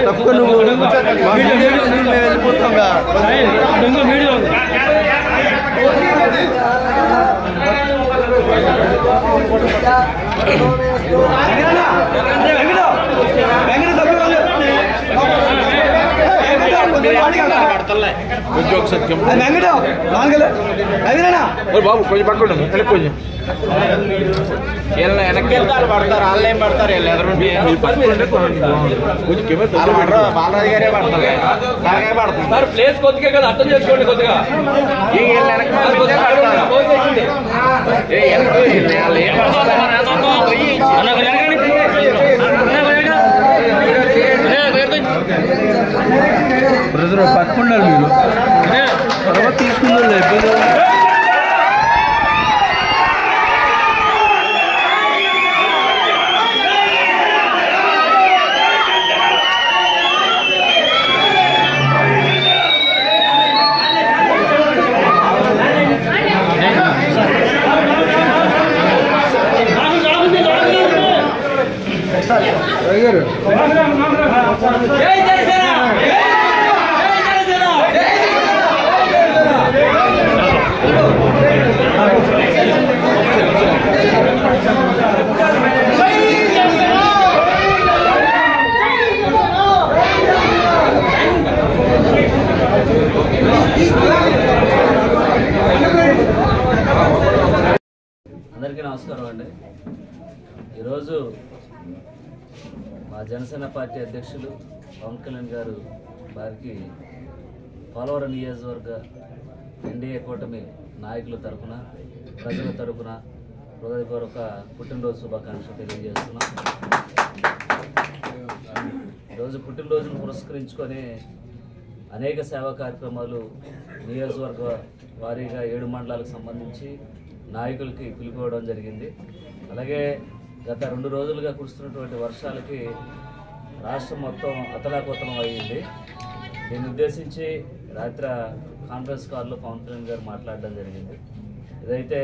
తప్ప నువ్వు వెళ్ళిపోతాంగా బాబు కొంచెం పక్కన కొంచెం వెనక్కి వెళ్తారు పడతారు వాళ్ళు ఏం పడతారు బాలరాజు గారే పడతారు ప్లేస్ కొద్దిగా కదా అర్థం చేసుకోండి కొద్దిగా బ్రదర్ పట్టుకున్నారు మీరు తర్వాత తీసుకున్నారు లేకపోతే అందరికీ నమస్కారం అండి. ఈరోజు మా జనసేన పార్టీ అధ్యక్షులు పవన్ కళ్యాణ్ గారు వారికి పోలవరం నియోజకవర్గ ఎన్డీఏ కూటమి నాయకుల తరఫున ప్రజల తరఫున హృదయపూర్వక పుట్టినరోజు శుభాకాంక్షలు తెలియజేస్తున్నాం. ఈరోజు పుట్టినరోజును పురస్కరించుకొని అనేక సేవా కార్యక్రమాలు నియోజకవర్గ వారీగా 7 మండలాలకు సంబంధించి నాయకులకి పిలుపుకోవడం జరిగింది. అలాగే గత 2 రోజులుగా కురుస్తున్నటువంటి వర్షాలకి రాష్ట్రం మొత్తం అతలాకుతలం అయ్యింది. దీన్ని ఉద్దేశించి రాత్రి కాన్ఫరెన్స్ కాల్లో పవన్ కళ్యాణ్ గారు మాట్లాడడం జరిగింది. ఇదైతే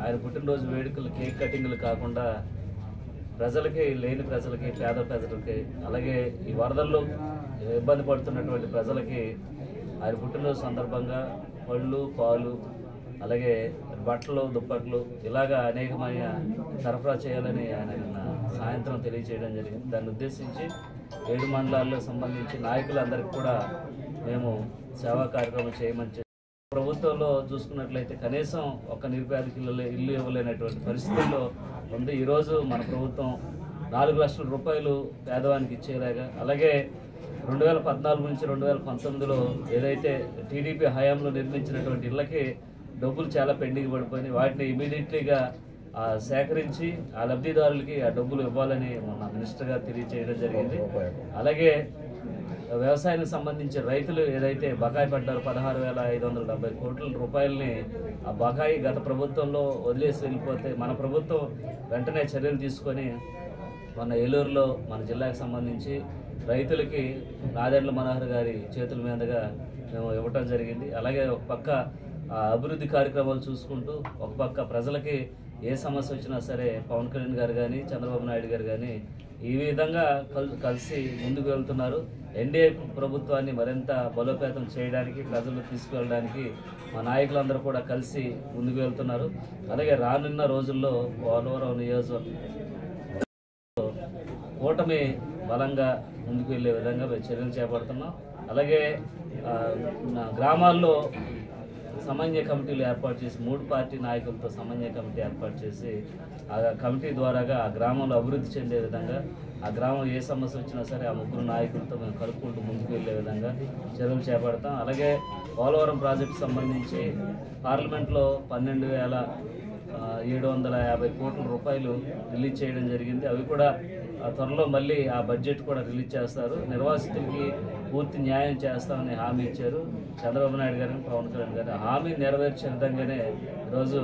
ఆయన పుట్టినరోజు వేడుకలు కేక్ కటింగ్లు కాకుండా ప్రజలకి, లేని ప్రజలకి, పేద ప్రజలకి, అలాగే ఈ వరదల్లో ఇబ్బంది పడుతున్నటువంటి ప్రజలకి ఆయన పుట్టినరోజు సందర్భంగా పళ్ళు, పాలు, అలాగే బట్టలు, దుప్పట్లు ఇలాగా అనేకమైన సరఫరా చేయాలని ఆయన నిన్న సాయంత్రం తెలియజేయడం జరిగింది. దాన్ని ఉద్దేశించి 7 మండలాల్లో సంబంధించి నాయకులందరికీ కూడా మేము సేవా కార్యక్రమం చేయమని ప్రభుత్వంలో చూసుకున్నట్లయితే కనీసం ఒక నిరుపేదకి ఇల్లు ఇవ్వలేనటువంటి పరిస్థితుల్లో ఉంది. ఈరోజు మన ప్రభుత్వం 4 లక్షల రూపాయలు పేదవానికి ఇచ్చేలాగా, అలాగే 2014 నుంచి 2019లో ఏదైతే టీడీపీ హయాంలో నిర్మించినటువంటి ఇళ్ళకి డబ్బులు చాలా పెండింగ్ పడిపోయినాయి. వాటిని ఇమీడియట్లీగా సేకరించి ఆ లబ్ధిదారులకి ఆ డబ్బులు ఇవ్వాలని మొన్న మినిస్టర్ గారు తెలియజేయడం జరిగింది. అలాగే వ్యవసాయానికి సంబంధించి రైతులు ఏదైతే బకాయి పడ్డారో 16,570 కోట్ల రూపాయలని ఆ బకాయి గత ప్రభుత్వంలో వదిలేసి వెళ్ళిపోతే మన ప్రభుత్వం వెంటనే చర్యలు తీసుకొని మన ఏలూరులో మన జిల్లాకు సంబంధించి రైతులకి నాదెండ్ల మనోహర్ గారి చేతుల మీదుగా మేము ఇవ్వటం జరిగింది. అలాగే ఒక పక్క అభివృద్ధి కార్యక్రమాలు చూసుకుంటూ ఒక పక్క ప్రజలకి ఏ సమస్య వచ్చినా సరే పవన్ కళ్యాణ్ గారు కానీ చంద్రబాబు నాయుడు గారు కానీ ఈ విధంగా కలిసి ముందుకు వెళ్తున్నారు. ఎన్డీఏ ప్రభుత్వాన్ని మరింత బలోపేతం చేయడానికి, ప్రజలు తీసుకువెళ్ళడానికి మా నాయకులందరూ కూడా కలిసి ముందుకు వెళ్తున్నారు. అలాగే రానున్న రోజుల్లో పోలవరం నియోజకవర్గం కూటమి బలంగా ముందుకు వెళ్ళే విధంగా చర్యలు చేపడుతున్నాం. అలాగే గ్రామాల్లో సమన్వయ కమిటీలు ఏర్పాటు చేసి 3 పార్టీ నాయకులతో సమన్వయ కమిటీ ఏర్పాటు చేసి ఆ కమిటీ ద్వారాగా ఆ గ్రామంలో అభివృద్ధి చెందే విధంగా, ఆ గ్రామం ఏ సమస్య వచ్చినా సరే ఆ 3 నాయకులతో మేము కలుపుకుంటూ ముందుకు వెళ్ళే విధంగా చర్యలు చేపడతాం. అలాగే పోలవరం ప్రాజెక్టు సంబంధించి పార్లమెంట్లో 12,750 కోట్ల రూపాయలు రిలీజ్ చేయడం జరిగింది. అవి కూడా త్వరలో మళ్ళీ ఆ బడ్జెట్ కూడా రిలీజ్ చేస్తారు. నిర్వాసితులకి పూర్తి న్యాయం చేస్తామని హామీ ఇచ్చారు చంద్రబాబు నాయుడు గారిని, పవన్ కళ్యాణ్ గారిని. హామీ నెరవేర్చే విధంగానే ఈరోజు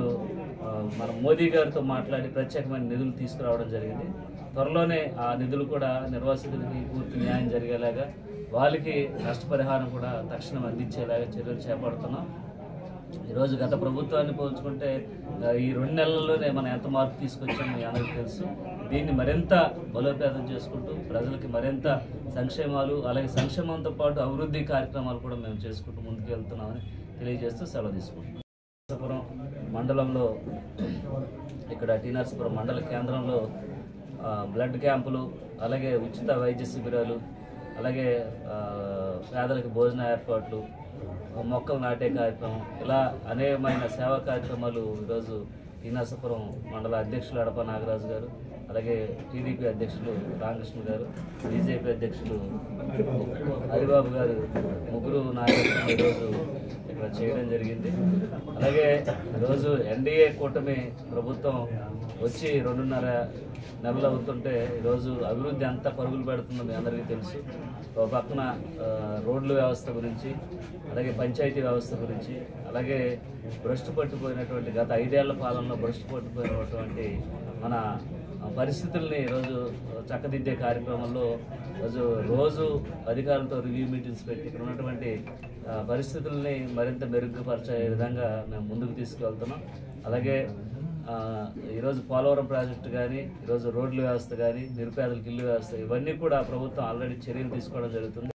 మన మోదీ గారితో మాట్లాడి ప్రత్యేకమైన నిధులు తీసుకురావడం జరిగింది. త్వరలోనే ఆ నిధులు కూడా నిర్వాసితులకి పూర్తి న్యాయం జరిగేలాగా వాళ్ళకి నష్టపరిహారం కూడా తక్షణం అందించేలాగా చర్యలు చేపడుతున్నాం. ఈరోజు గత ప్రభుత్వాన్ని పోల్చుకుంటే ఈ 2 నెలల్లోనే మనం ఎంత మార్పు తీసుకొచ్చామో మీ అందరికీ తెలుసు. దీన్ని మరింత బలోపేతం చేసుకుంటూ ప్రజలకి మరింత సంక్షేమాలు, అలాగే సంక్షేమంతో పాటు అభివృద్ధి కార్యక్రమాలు కూడా మేము చేసుకుంటూ ముందుకు వెళ్తున్నామని తెలియజేస్తూ సెలవు తీసుకుంటున్నాం. నరసాపురం మండలంలో ఇక్కడ టీ నరసాపురం మండల కేంద్రంలో బ్లడ్ క్యాంపులు, అలాగే ఉచిత వైద్య శిబిరాలు, అలాగే పేదలకు భోజన ఏర్పాట్లు, మొక్కలు నాటే కార్యక్రమం, ఇలా అనేకమైన సేవా కార్యక్రమాలు ఈరోజు టీ నరసాపురం మండల అధ్యక్షులు అడప నాగరాజు గారు, అలాగే టీడీపీ అధ్యక్షులు రామకృష్ణ గారు, బీజేపీ అధ్యక్షులు హరిబాబు గారు, ముగ్గురు నాయకులు ఈరోజు ఇక్కడ చేయడం జరిగింది. అలాగే ఈరోజు ఎన్డీఏ కూటమి ప్రభుత్వం వచ్చి 2.5 నెలలు అవుతుంటే ఈరోజు అభివృద్ధి అంతా పరుగులు పెడుతుందో మీ అందరికీ తెలుసు. ఒక పక్కన రోడ్ల వ్యవస్థ గురించి, అలాగే పంచాయతీ వ్యవస్థ గురించి, అలాగే భ్రష్టు పట్టిపోయినటువంటి గత 5 ఏళ్ల పాలనలో భ్రష్టు పట్టిపోయినటువంటి మన పరిస్థితుల్ని ఈరోజు చక్కదిద్దే కార్యక్రమంలో రోజు అధికారులతో రివ్యూ మీటింగ్స్ పెట్టి ఇక్కడ ఉన్నటువంటి పరిస్థితుల్ని మరింత మెరుగుపరిచే విధంగా మేము ముందుకు తీసుకువెళ్తున్నాం. అలాగే ఈరోజు పోలవరం ప్రాజెక్టు కానీ, ఈరోజు రోడ్ల వ్యవస్థ కానీ, నిరుపేదలకు ఇల్లు వ్యవస్థ, ఇవన్నీ కూడా ప్రభుత్వం ఆల్రెడీ చర్యలు తీసుకోవడం జరుగుతుంది.